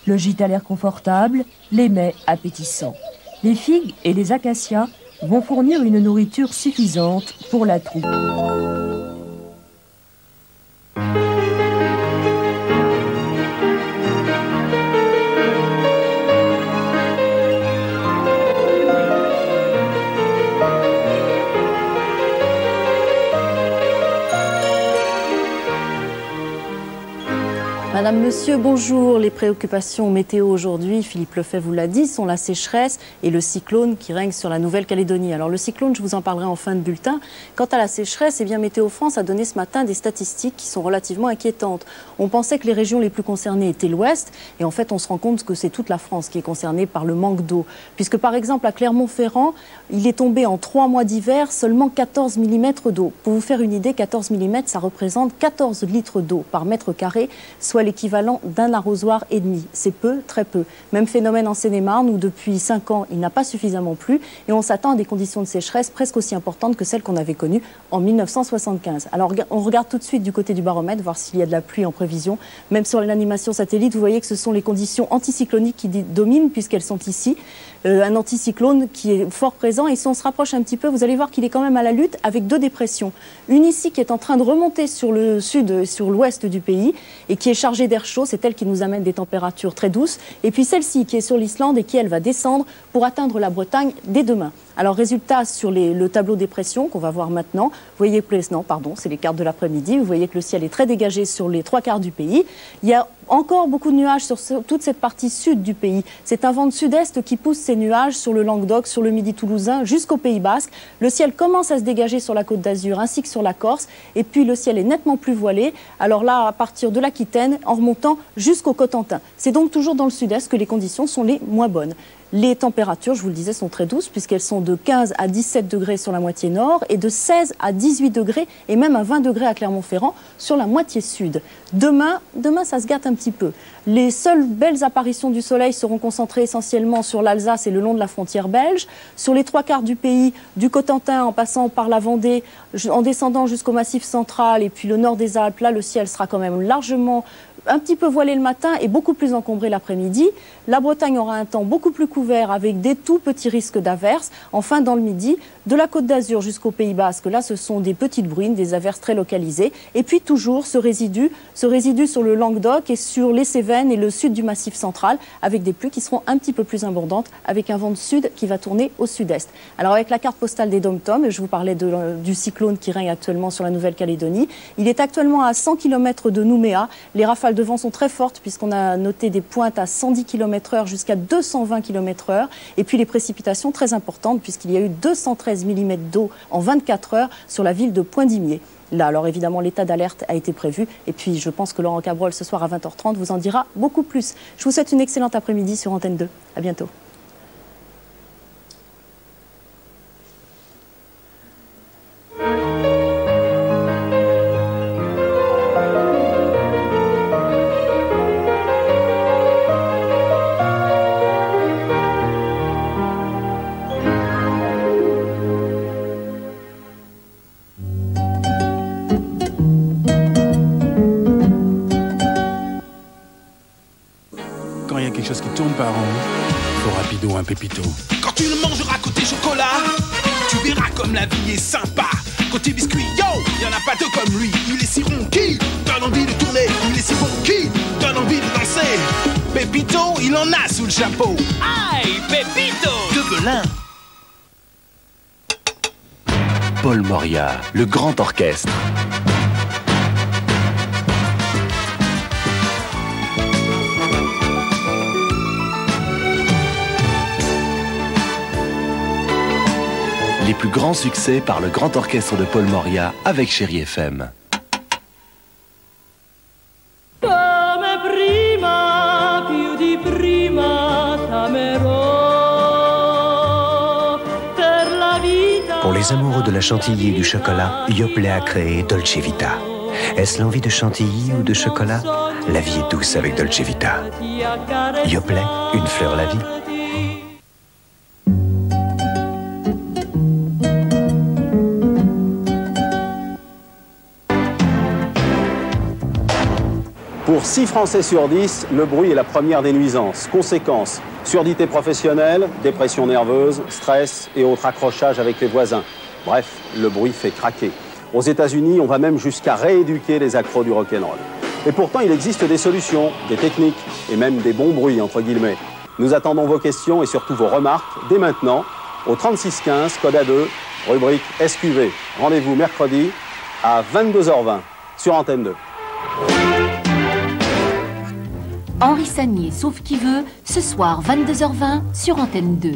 Le gîte a l'air confortable, les mets appétissants. Les figues et les acacias vont fournir une nourriture suffisante pour la troupe. Madame, Monsieur, bonjour. Les préoccupations météo aujourd'hui, Philippe Lefebvre vous l'a dit, sont la sécheresse et le cyclone qui règne sur la Nouvelle-Calédonie. Alors le cyclone, je vous en parlerai en fin de bulletin. Quant à la sécheresse, eh bien, Météo France a donné ce matin des statistiques qui sont relativement inquiétantes. On pensait que les régions les plus concernées étaient l'Ouest et en fait on se rend compte que c'est toute la France qui est concernée par le manque d'eau. Puisque par exemple à Clermont-Ferrand, il est tombé en 3 mois d'hiver seulement 14 mm d'eau. Pour vous faire une idée, 14 mm, ça représente 14 litres d'eau par mètre carré, soit l'équivalent d'un arrosoir et demi. C'est peu, très peu. Même phénomène en Seine-et-Marne où depuis 5 ans, il n'a pas suffisamment plu et on s'attend à des conditions de sécheresse presque aussi importantes que celles qu'on avait connues en 1975. Alors on regarde tout de suite du côté du baromètre, voir s'il y a de la pluie en prévision. Même sur l'animation satellite, vous voyez que ce sont les conditions anticycloniques qui dominent puisqu'elles sont ici. Un anticyclone qui est fort présent et si on se rapproche un petit peu, vous allez voir qu'il est quand même à la lutte avec 2 dépressions. Une ici qui est en train de remonter sur le sud et sur l'ouest du pays et qui est chargée d'air chaud, c'est elle qui nous amène des températures très douces. Et puis celle-ci qui est sur l'Islande et qui, elle, va descendre pour atteindre la Bretagne dès demain. Alors, résultat sur le tableau des pressions qu'on va voir maintenant. Vous voyez que c'est les cartes de l'après-midi. Vous voyez que le ciel est très dégagé sur les 3/4 du pays. Il y a encore beaucoup de nuages sur toute cette partie sud du pays. C'est un vent de sud-est qui pousse ces nuages sur le Languedoc, sur le Midi toulousain, jusqu'au Pays Basque. Le ciel commence à se dégager sur la Côte d'Azur ainsi que sur la Corse. Et puis, le ciel est nettement plus voilé. Alors là, à partir de l'Aquitaine, en remontant jusqu'au Cotentin. C'est donc toujours dans le sud-est que les conditions sont les moins bonnes. Les températures, je vous le disais, sont très douces puisqu'elles sont de 15 à 17 degrés sur la moitié nord et de 16 à 18 degrés et même à 20 degrés à Clermont-Ferrand sur la moitié sud. Demain, ça se gâte un petit peu. Les seules belles apparitions du soleil seront concentrées essentiellement sur l'Alsace et le long de la frontière belge. Sur les 3/4 du pays, du Cotentin en passant par la Vendée, en descendant jusqu'au Massif central et puis le nord des Alpes, là le ciel sera quand même largement un petit peu voilé le matin et beaucoup plus encombré l'après-midi. La Bretagne aura un temps beaucoup plus couvert avec des tout petits risques d'averses. Enfin, dans le midi, de la Côte d'Azur jusqu'au Pays Basque, là, ce sont des petites bruines, des averses très localisées. Et puis toujours ce résidu sur le Languedoc et sur les Cévennes et le sud du Massif central, avec des pluies qui seront un petit peu plus abondantes, avec un vent de sud qui va tourner au sud-est. Alors avec la carte postale des Dom-Tom, je vous parlais du cyclone qui règne actuellement sur la Nouvelle-Calédonie. Il est actuellement à 100 km de Nouméa. Les rafales de vent sont très fortes puisqu'on a noté des pointes à 110 km/h jusqu'à 220 km/h. Et puis les précipitations très importantes puisqu'il y a eu 213 mm d'eau en 24 heures sur la ville de Poindimier. Là, alors évidemment, l'état d'alerte a été prévu. Et puis, je pense que Laurent Cabrol, ce soir à 20h30, vous en dira beaucoup plus. Je vous souhaite une excellente après-midi sur Antenne 2. À bientôt. Un pépito. Quand tu le mangeras côté chocolat, tu verras comme la vie est sympa. Côté biscuit, yo, y'en a pas deux comme lui. Il est si rond qui donne envie de tourner. Il est si bon qui donne envie de danser. Pépito, il en a sous le chapeau. Aïe, Pépito de Belin. Paul Moria, le grand orchestre. Les plus grands succès par le grand orchestre de Paul Moria avec Chérie FM. Pour les amoureux de la chantilly et du chocolat, Yoplait a créé Dolce Vita. Est-ce l'envie de chantilly ou de chocolat? La vie est douce avec Dolce Vita. Yoplait, une fleur la vie. Pour 6 Français sur 10, le bruit est la première des nuisances. Conséquences, surdité professionnelle, dépression nerveuse, stress et autres accrochages avec les voisins. Bref, le bruit fait craquer. Aux États-Unis, on va même jusqu'à rééduquer les accros du rock'n'roll. Et pourtant, il existe des solutions, des techniques et même des bons bruits, entre guillemets. Nous attendons vos questions et surtout vos remarques dès maintenant au 3615, code A2, rubrique SQV. Rendez-vous mercredi à 22h20 sur Antenne 2. Henri Sagnier, sauf qui veut, ce soir 22h20 sur Antenne 2.